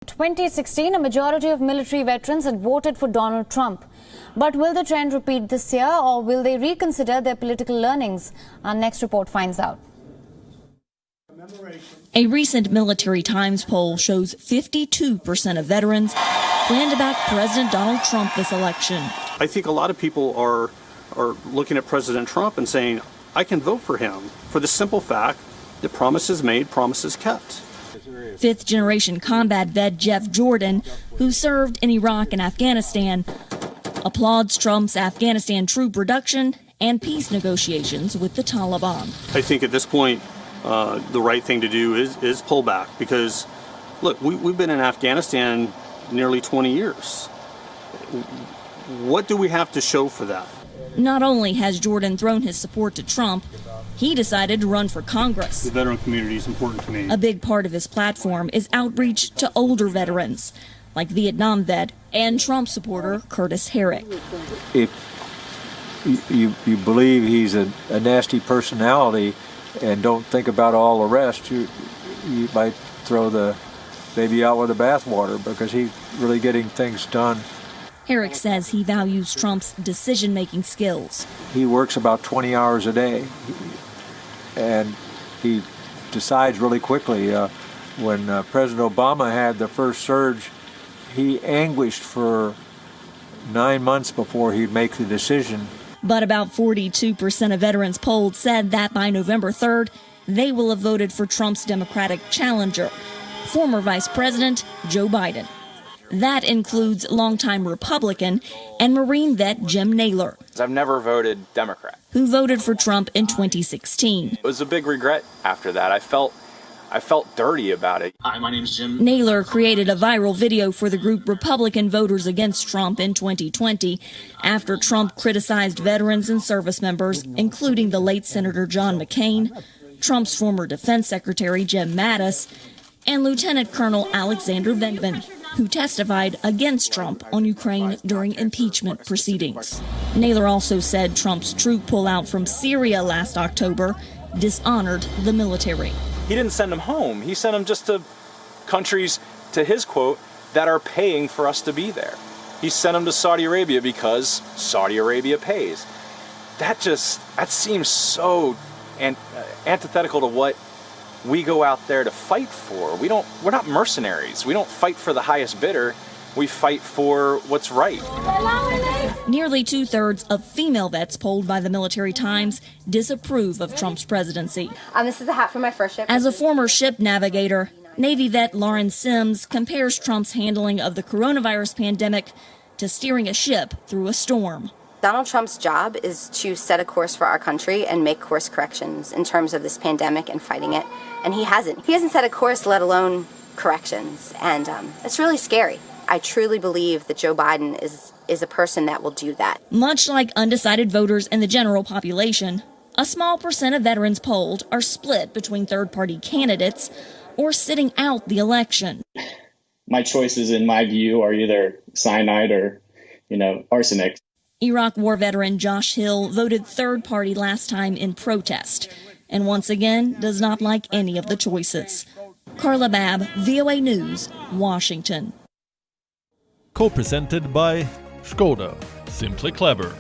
2016, a majority of military veterans had voted for Donald Trump. But will the trend repeat this year, or will they reconsider their political learnings? Our next report finds out. A recent Military Times poll shows 52% of veterans plan to back President Donald Trump this election. I think a lot of people are looking at President Trump and saying, I can vote for him for the simple fact that promises made, promises kept. Fifth-generation combat vet Jeff Jordan, who served in Iraq and Afghanistan, applauds Trump's Afghanistan troop reduction and peace negotiations with the Taliban. I think at this point, the right thing to do is pull back because, look, we've been in Afghanistan nearly 20 years. What do we have to show for that? Not only has Jordan thrown his support to Trump, he decided to run for Congress. The veteran community is important to me. A big part of his platform is outreach to older veterans, like Vietnam vet and Trump supporter Curtis Herrick. If you believe he's a nasty personality and don't think about all the rest, you might throw the baby out with the bathwater because he's really getting things done. Herrick says he values Trump's decision-making skills. He works about 20 hours a day, and he decides really quickly. When President Obama had the first surge, he anguished for 9 months before he'd make the decision. But about 42% of veterans polled said that by November 3rd, they will have voted for Trump's Democratic challenger, former Vice President Joe Biden. That includes longtime Republican and Marine vet Jim Naylor. I've never voted Democrat. Who voted for Trump in 2016. It was a big regret after that. I felt dirty about it. Hi, my name's Jim. Naylor created a viral video for the group Republican Voters Against Trump in 2020 after Trump criticized veterans and service members, including the late Senator John McCain, Trump's former defense secretary Jim Mattis, and Lieutenant Colonel Alexander Vindman, who testified against Trump on Ukraine during impeachment proceedings. Naylor also said Trump's troop pullout from Syria last October dishonored the military. He didn't send them home. He sent them just to countries, to his quote, that are paying for us to be there. He sent them to Saudi Arabia because Saudi Arabia pays. That seems so antithetical to what we go out there to fight for. We're not mercenaries. We don't fight for the highest bidder. We fight for what's right. Nearly 2/3 of female vets polled by the Military Times disapprove of Trump's presidency. This is a hat for my first ship. As a former ship navigator, Navy vet Lauren Sims compares Trump's handling of the coronavirus pandemic to steering a ship through a storm. Donald Trump's job is to set a course for our country and make course corrections in terms of this pandemic and fighting it. And he hasn't. He hasn't set a course, let alone corrections. And it's really scary. I truly believe that Joe Biden is a person that will do that. Much like undecided voters and the general population, a small percent of veterans polled are split between third-party candidates or sitting out the election. My choices, in my view, are either cyanide or, arsenic. Iraq War veteran Josh Hill voted third party last time in protest, and once again does not like any of the choices. Carla Babb, VOA News, Washington. Co-presented by Skoda. Simply clever.